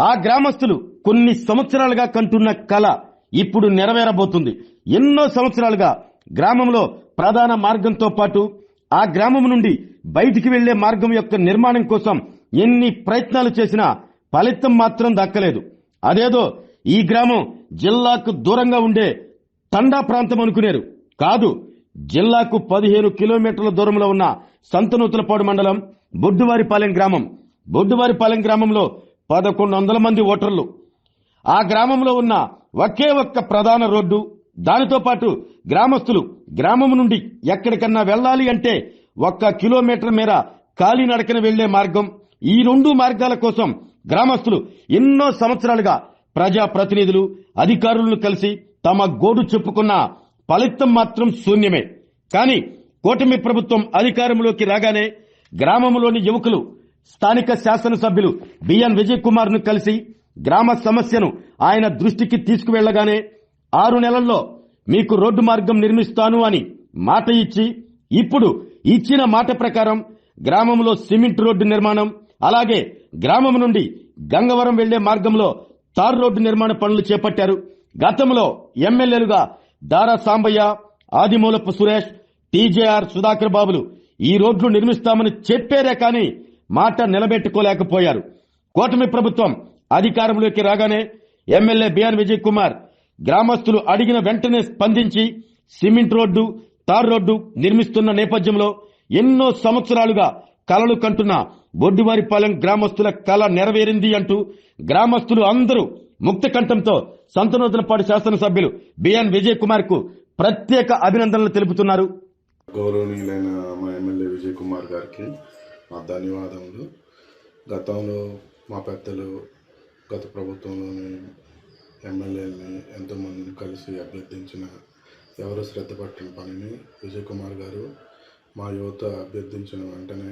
ఆ గ్రామస్తులు కొన్ని సంవత్సరాలుగా కంటున్న కల ఇప్పుడు నెరవేరబోతుంది. ఎన్నో సంవత్సరాలుగా గ్రామంలో ప్రధాన మార్గంతో పాటు ఆ గ్రామం నుండి బయటికి వెళ్లే మార్గం యొక్క నిర్మాణం కోసం ఎన్ని ప్రయత్నాలు చేసినా ఫలితం మాత్రం దక్కలేదు. అదేదో ఈ గ్రామం జిల్లాకు దూరంగా ఉండే తండా ప్రాంతం అనుకునేరు. కాదు, జిల్లాకు 15 కిలోమీటర్ల దూరంలో ఉన్న సంతనూతలపాడు మండలం బొడ్డువారిపాలెం గ్రామం. బొడ్డువారిపాలెం గ్రామంలో 1100 మంది ఓటర్లు. ఆ గ్రామంలో ఉన్న ఒకే ఒక్క ప్రధాన రోడ్డు, దానితో పాటు గ్రామస్తులు గ్రామం నుండి ఎక్కడికన్నా వెళ్లాలి అంటే 1 కిలోమీటర్ మేర కాలినడకన వెళ్లే మార్గం. ఈ 2 మార్గాల కోసం గ్రామస్తులు ఎన్నో సంవత్సరాలుగా ప్రజాప్రతినిధులు అధికారులను కలిసి తమ గోడు చెప్పుకున్న ఫలితం మాత్రం శూన్యమే. కానీ కూటమి ప్రభుత్వం అధికారంలోకి రాగానే గ్రామంలోని యువకులు స్థానిక శాసనసభ్యులు బిఎన్ విజయ్ కుమార్ ను కలిసి గ్రామ సమస్యను ఆయన దృష్టికి తీసుకువెళ్లగానే 6 నెలల్లో మీకు రోడ్డు మార్గం నిర్మిస్తాను అని మాట ఇచ్చి ఇప్పుడు ఇచ్చిన మాట ప్రకారం గ్రామంలో సిమెంట్ రోడ్డు నిర్మాణం, అలాగే గ్రామం నుండి గంగవరం వెళ్లే మార్గంలో తార్ రోడ్డు నిర్మాణ పనులు చేపట్టారు. గతంలో ఎమ్మెల్యేలుగా దారా సాంబయ్య, ఆదిమూలపు సురేష్, టీజేఆర్ సుధాకర్ బాబులు ఈ రోడ్లు నిర్మిస్తామని చెప్పారే కానీ మాట నిలబెట్టుకోలేకపోయారు. కూటమి ప్రభుత్వం అధికారంలోకి రాగానే ఎమ్మెల్యే బిఎన్ విజయ్ కుమార్ గ్రామస్తులు అడిగిన వెంటనే స్పందించి సిమెంట్ రోడ్డు, తార్ రోడ్డు నిర్మిస్తున్న నేపథ్యంలో ఎన్నో సంవత్సరాలుగా కలలు కంటున్న బొడ్డువారిపాలెం గ్రామస్తుల కల నెరవేరింది అంటూ గ్రామస్తులు అందరూ ముక్త కంఠంతో సంతనూతలపాడు శాసనసభ్యులు బిఎన్ విజయ్ కుమార్ కు ప్రత్యేక అభినందనలు తెలుపుతున్నారు. గౌరవనీయులైన మా ఎమ్మెల్యే విజయ్ కుమార్ గారికి మా ధన్యవాదములు. గతంలో మా పెద్దలు గత ప్రభుత్వంలోని ఎమ్మెల్యేలని ఎంతోమందిని కలిసి అభ్యర్థించిన ఎవరు శ్రద్ధ పట్టిన పనిని విజయ్ కుమార్ గారు మా యువత అభ్యర్థించిన వెంటనే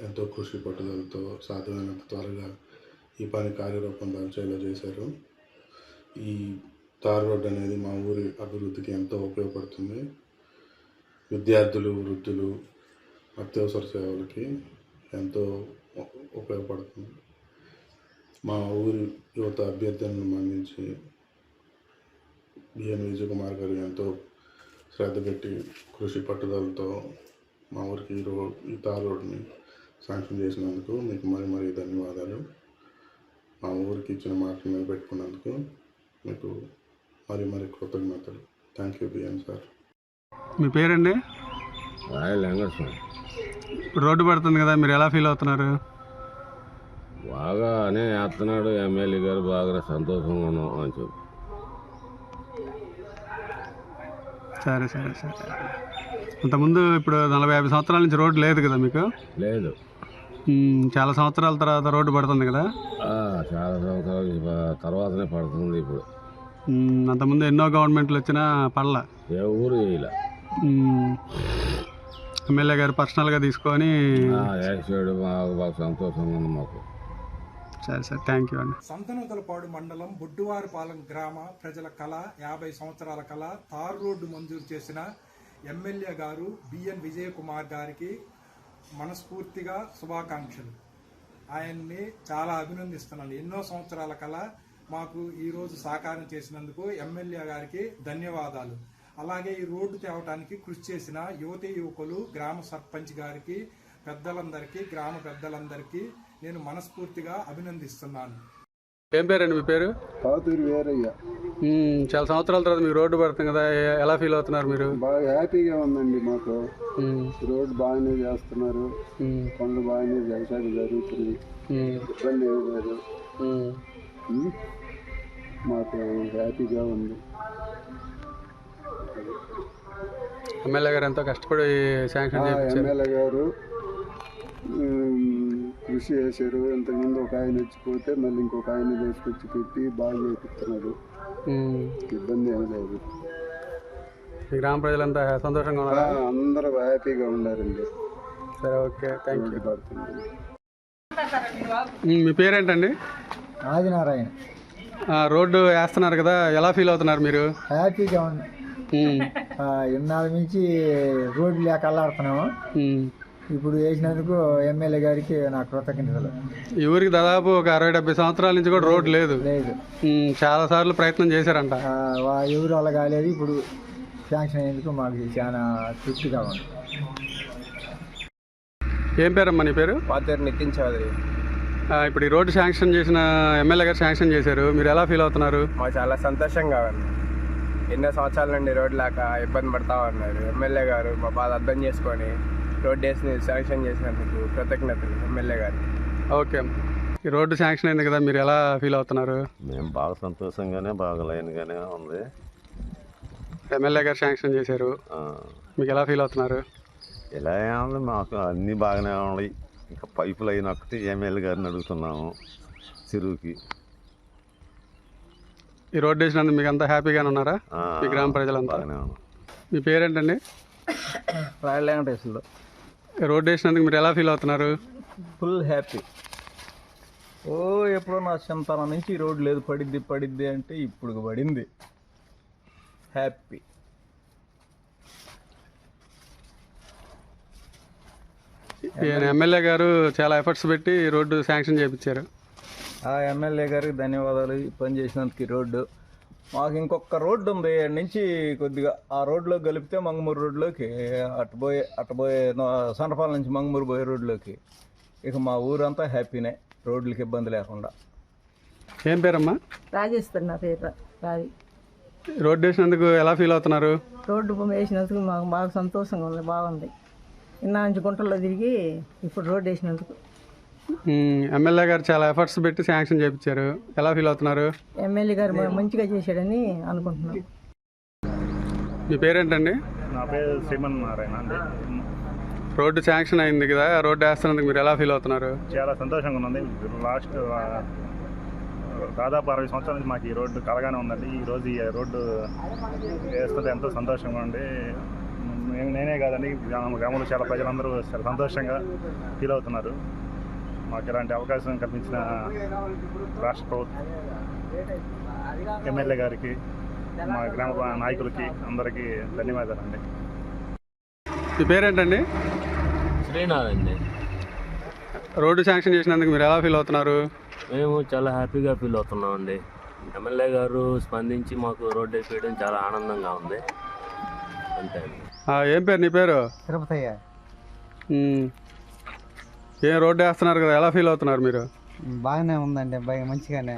ఎంతో కృషి పట్టుదలతో సాధ్యమైనంత త్వరగా ఈ పని కార్యరూపం దాల్చేలా చేశారు. ఈ తార్ రోడ్ అనేది మా ఊరి అభివృద్ధికి ఎంతో ఉపయోగపడుతుంది. విద్యార్థులు, వృద్ధులు, అత్యవసర సేవలకి ఎంతో ఉపయోగపడుతుంది. మా ఊరి యువత అభ్యర్థనను మన్నించి బిఎన్ విజయ్ కుమార్ గారు ఎంతో శ్రద్ధ పెట్టి కృషి పట్టుదలతో మా ఊరికి ఈ తార్ రోడ్ని శాంక్షన్ చేసినందుకు మీకు మరీ ధన్యవాదాలు. మా ఊరికి ఇచ్చిన మాటలు నిలబెట్టుకున్నందుకు మీకు మరీ కృతజ్ఞతలు. Thank you BN sir. మీ పేరండి? రోడ్డు పడుతుంది కదా, మీరు ఎలా ఫీల్ అవుతున్నారు? బాగానే వేస్తున్నాడు ఎమ్మెల్యే గారు, బాగా సంతోషంగా ఉన్నాం అని చెప్పి. సరే. అంతకుముందు ఇప్పుడు 40-50 సంవత్సరాల నుంచి రోడ్డు లేదు కదా మీకు? లేదు. చాలా సంవత్సరాల తర్వాత రోడ్డు పడుతుంది కదా? చాలా సంవత్సరాల తర్వాతనే పడుతుంది ఇప్పుడు. అంతకుముందు ఎన్నో గవర్నమెంట్లు వచ్చినా పడలా, ఏ ఊరు వేయలే. ఎమ్మెల్యే గారు పర్సనల్గా తీసుకొని వేసాడు, బాగా సంతోషంగా ఉంది మాకు. సరే, థ్యాంక్ యూ అండి. సంతనూతలపాడు మండలం బొడ్డువారిపాలెం గ్రామ ప్రజల కళ, 50 సంవత్సరాల కళ తార్ రోడ్డు మంజూరు చేసిన ఎమ్మెల్యే గారు బిఎన్ విజయ్ కుమార్ గారికి మనస్ఫూర్తిగా శుభాకాంక్షలు. ఆయన్ని చాలా అభినందిస్తున్నాను. ఎన్నో సంవత్సరాల కళ మాకు ఈరోజు సాకారం చేసినందుకు ఎమ్మెల్యే గారికి ధన్యవాదాలు. అలాగే ఈ రోడ్డు తేవడానికి కృషి చేసిన యువతీ యువకులు, గ్రామ సర్పంచ్ గారికి, పెద్దలందరికీ, గ్రామ పెద్దలందరికీ నేను మనస్ఫూర్తిగా అభినందిస్తున్నాను. ఏం పేరండి మీ పేరు? పాతూరి వీరయ్య. చాలా సంవత్సరాల తర్వాత మీకు రోడ్డు పడుతుంది కదా, ఎలా ఫీల్ అవుతున్నారు మీరు? బాగా హ్యాపీగా ఉందండి మాకు. రోడ్డు బాగానే చేస్తున్నారు, పనులు బాగానే వ్యవసాయం జరుగుతుంది, ఇబ్బంది ఏమి లేదు. మాకు హ్యాపీగా ఉంది. ఎమ్మెల్యే గారు ఎంతో కష్టపడి శాంక్షన్ చేయించారు. ఎమ్మెల్యే గారు కృషి చేశారు. ఇంతకుముందు ఒక ఆయన వచ్చిపోతే మళ్ళీ ఇంకొక ఆయన తీసుకొచ్చి పెట్టి బాగా చేపిస్తున్నారు. ఇబ్బంది ఏమి లేదు. గ్రామ ప్రజలంతా సంతోషంగా ఉన్నారా? అందరూ హ్యాపీగా ఉన్నారండి. సరే, ఓకే, థ్యాంక్ యూ. మీ పేరేంటండి? ఆదినారాయణ. రోడ్డు వేస్తున్నారు కదా, ఎలా ఫీల్ అవుతున్నారు మీరు? హ్యాపీగా ఉంది. ఇన్నాళ్ళ నుంచి రోడ్డు లేక అల్లాడుతున్నాము. ఇప్పుడు వేసినందుకు ఎమ్మెల్యే గారికి నా కృతజ్ఞతలు. ఈ ఊరికి దాదాపు ఒక 60-70 సంవత్సరాల నుంచి కూడా రోడ్డు లేదు. లేదు, చాలా సార్లు ప్రయత్నం చేశారంట. ఎవరు అలా కాలేదు. ఇప్పుడు శాంక్షన్ అయ్యేందుకు మాకు చాలా తృప్తిగా ఉంది. ఏం పేరమ్మా నీ పేరు? పాతేరు నితిన్ చౌదరి. ఇప్పుడు ఈ రోడ్డు శాంక్షన్ చేసిన ఎమ్మెల్యే గారు శాంక్షన్ చేశారు, మీరు ఎలా ఫీల్ అవుతున్నారు? మాకు చాలా సంతోషంగా ఉంది. ఎన్నో సంవత్సరాల నుండి రోడ్డు లేక ఇబ్బంది పడతా ఉన్నారు. ఎమ్మెల్యే గారు మా బాధ అర్థం చేసుకొని రోడ్ వేసి శాంక్షన్ చేసినందుకు కృతజ్ఞతలు ఎమ్మెల్యే గారు. ఓకే, ఈ రోడ్డు శాంక్షన్ అయింది కదా, మీరు ఎలా ఫీల్ అవుతున్నారు? మేము బాగా సంతోషంగానే బాగా లైన్గానే ఉంది. ఎమ్మెల్యే గారు శాంక్షన్ చేశారు, మీకు ఎలా ఫీల్ అవుతున్నారు? ఇలా ఏముంది, మాకు అన్నీ బాగానే ఉన్నాయి. ఇంకా పైపు లైన్ ఒకటి ఎమ్మెల్యే గారిని అడుగుతున్నాము చెరువుకి. ఈ రోడ్డు వేసినందుకు మీకు అంతా హ్యాపీగానే ఉన్నారా? మీ గ్రామ ప్రజలంతా? మీ పేరేంటండి? రాయల్ వెంకటేశ్వర్లు. రోడ్డు వేసినందుకు మీరు ఎలా ఫీల్ అవుతున్నారు? Full happy. ఎప్పుడో నా సంతానం నుంచి ఈ రోడ్డు లేదు, పడిద్ది అంటే ఇప్పుడు పడింది. హ్యాపీ. ఎమ్మెల్యే గారు చాలా ఎఫర్ట్స్ పెట్టి రోడ్డు శాంక్షన్ చేయించారు. ఆ ఎమ్మెల్యే గారికి ధన్యవాదాలు. పని చేసినందుకు ఈ రోడ్డు మాకు ఇంకొక రోడ్డు ఉంది నుంచి కొద్దిగా ఆ రోడ్లో కలిపితే మంగమూరు రోడ్లోకి అటుపోయే సంటపాల నుంచి మంగమూరు పోయే రోడ్లోకి ఇక మా ఊరంతా హ్యాపీనే, రోడ్లకి ఇబ్బంది లేకుండా. ఏం పేరమ్మా? రాజేశ్వరి నా పేరు. రాజీ. రోడ్డు వేసినందుకు ఎలా ఫీల్ అవుతున్నారు? రోడ్డు వేసినందుకు మాకు బాగా సంతోషంగా ఉంది, బాగుంది. ఇన్నా నుంచి గుంటల్లో తిరిగి ఇప్పుడు రోడ్డు వేసినందుకు. ఎమ్మెల్యే గారు చాలా ఎఫర్ట్స్ పెట్టి శాంక్షన్ చేయించారు, ఎలా ఫీల్ అవుతున్నారు? ఎమ్మెల్యే గారు మంచిగా చేశాడని అనుకుంటున్నాను. మీ పేరేంటండి? నా పేరు శ్రీమన్ నారాయణ అండి. రోడ్డు శాంక్షన్ అయింది కదా, రోడ్డు వేస్తున్నందుకు మీరు ఎలా ఫీల్ అవుతున్నారు? చాలా సంతోషంగా ఉంది. లాస్ట్ దాదాపు 60 సంవత్సరాల నుంచి మాకు ఈ రోడ్డు కలగానే ఉందండి. ఈరోజు ఈ రోడ్డు వేస్తుంటే ఎంతో సంతోషంగా ఉండి, నేనే కాదండి గ్రామంలో చాలా ప్రజలందరూ చాలా సంతోషంగా ఫీల్ అవుతున్నారు. మాకు ఇలాంటి అవకాశం కల్పించిన రాష్ట్ర ప్రభుత్వం, ఎమ్మెల్యే గారికి, మా గ్రామ నాయకులకి అందరికీ ధన్యవాదాలండి. మీ పేరేంటండి? శ్రీనాథ్. రోడ్డు శాంక్షన్ చేసినందుకు మీరు ఎలా ఫీల్ అవుతున్నారు? మేము చాలా హ్యాపీగా ఫీల్ అవుతున్నామండి. ఎమ్మెల్యే గారు స్పందించి మాకు రోడ్డు వేయడం చాలా ఆనందంగా ఉంది. అంతే. ఏం పేరు నీ పేరు? తిరుపతయ్య. ఏం రోడ్డు వేస్తున్నారు కదా, ఎలా ఫీల్ అవుతున్నారు మీరు? బాగానే ఉందండి, మంచిగానే.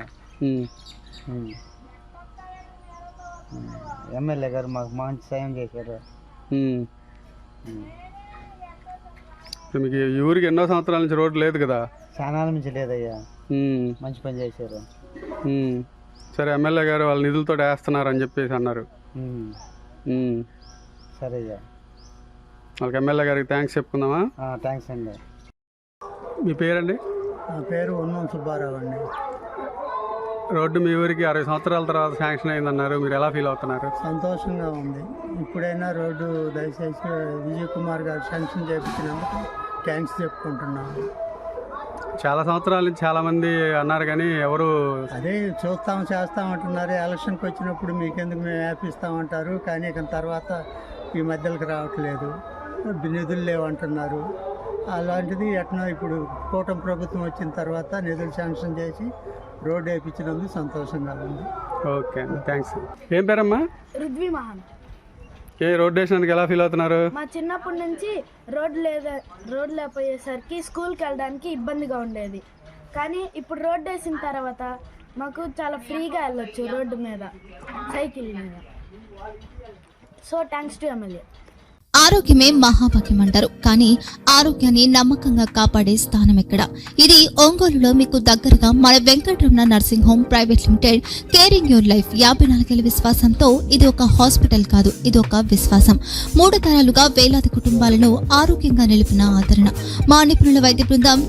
ఎమ్మెల్యే గారు మాకు మంచి సాయం చేశారు. మీకు ఈ ఊరికి ఎన్నో సంవత్సరాల నుంచి రోడ్డు లేదు కదా? చాలా నుంచి లేదయ్యా, మంచి పని చేశారు. సరే, ఎమ్మెల్యే గారు వాళ్ళ నిధులతో వేస్తున్నారు అని చెప్పేసి అన్నారు. సరే అయ్యా, వాళ్ళకి ఎమ్మెల్యే గారికి థ్యాంక్స్ చెప్పుకుందామా? థ్యాంక్స్ అండి. మీ పేరండి? నా పేరు ఉన్నం సుబ్బారావు అండి. రోడ్డు మీ ఊరికి 60 సంవత్సరాల తర్వాత శాంక్షన్ అయిందన్నారు, మీరు ఎలా ఫీల్ అవుతున్నారు? సంతోషంగా ఉంది. ఇప్పుడైనా రోడ్డు దయచేసి విజయ్ కుమార్ గారు శాంక్షన్ చేయించినందుకు థ్యాంక్స్ చెప్పుకుంటున్నాను. చాలా సంవత్సరాల నుంచి చాలా మంది అన్నారు కానీ ఎవరు అదే చేస్తామంటున్నారు. ఎలక్షన్కి వచ్చినప్పుడు మీకెందుకు మేము యాపిస్తామంటారు, కానీ ఇక తర్వాత ఈ మధ్యలోకి రావట్లేదు, నిధులు లేవంటున్నారు. అలాంటిది ఎట్లా ఇప్పుడు కూటమి ప్రభుత్వం వచ్చిన తర్వాత నిధులు శాంక్షన్ చేసి రోడ్డు వేయించినందుకు సంతోషంగా ఉంది. Okay, thanks. ఏం పేరమ్మా? రుద్వి మహాన్. రోడ్డు వేసినందుకు ఎలా ఫీల్ అవుతున్నారు? మా చిన్నప్పటి నుంచి రోడ్డు లేకపోయేసరికి స్కూల్కి వెళ్ళడానికి ఇబ్బందిగా ఉండేది, కానీ ఇప్పుడు రోడ్డు వేసిన తర్వాత మాకు చాలా ఫ్రీగా వెళ్ళొచ్చు రోడ్డు మీద, సైకిల్ మీద. So thanks to MLA. ఆరోగ్యమే మహాభాగ్యం అంటారు, కానీ ఆరోగ్యాన్ని నమ్మకంగా కాపాడే స్థానం ఎక్కడ? ఇది ఒంగోలులో మీకు దగ్గరగా మన Venkataramana nursing home private limited. Caring your life 54 ఏళ్ల విశ్వాసంతో ఇది ఒక హాస్పిటల్ కాదు, ఇది ఒక విశ్వాసం. 3 తరాలుగా వేలాది కుటుంబాలను ఆరోగ్యంగా నిలిపిన ఆదరణ. మా నిపుణుల వైద్య బృందం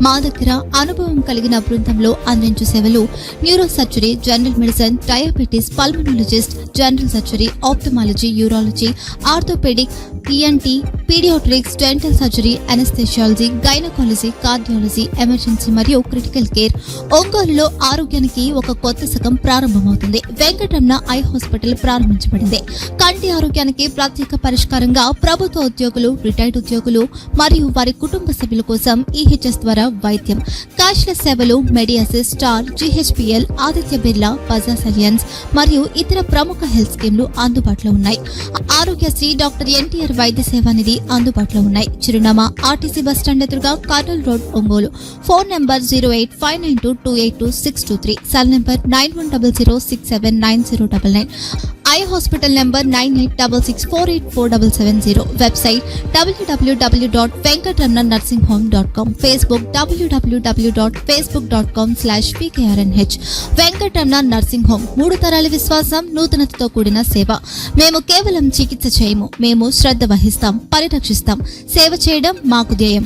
మా దగ్గర అనుభవం కలిగిన బృందంలో అందించు సేవలు neuro surgery, general medicine, diabetes, pulmonologist, general surgery, ophthalmology, urology, orthopaedic, ENT, paediatrics, dental surgery, anaesthesiology, gynaecology, cardiology, emergency మరియు క్రిటికల్ కేర్. ఒంగోలులో ఆరోగ్యానికి ఒక కొత్త శకం ప్రారంభమవుతుంది. వెంకటరమణ ఐ హాస్పిటల్ ప్రారంభించబడింది. కంటి ఆరోగ్యానికి ప్రత్యేక పరిష్కారంగా ప్రభుత్వ ఉద్యోగులు, రిటైర్డ్ ఉద్యోగులు మరియు వారి కుటుంబ సభ్యుల కోసం EHS ద్వారా వైద్యం, క్యాష్లెస్ సేవలు, మెడియాసిస్, Star, GHPL, Aditya Birla, Bajaj Allianz మరియు ఇతర ప్రముఖ హెల్త్ స్కీమ్లు అందుబాటులో ఉన్నాయి. ఆరోగ్యశ్రీ, డాక్టర్ NTR వైద్య సేవా నిధి అందుబాటులో ఉన్నాయి. చిరునామా RTC బస్టాండ్ ఎదురుగా, Kurnool road, Ongole. Phone number 08592282623, cell number 9100679099. Eye hospital number 9866484770. Website www.venkatramannursing.com. Facebook www.facebook.com/pkrnh. Venkataramana nursing home, 3 తరాల విశ్వాసం, నూతనతతో కూడిన సేవ. మేము కేవలం చికిత్స చేయము, మేము శ్రద్ధ వహిస్తాం, పరిరక్షిస్తాం. సేవ చేయడం మాకు ధ్యేయం.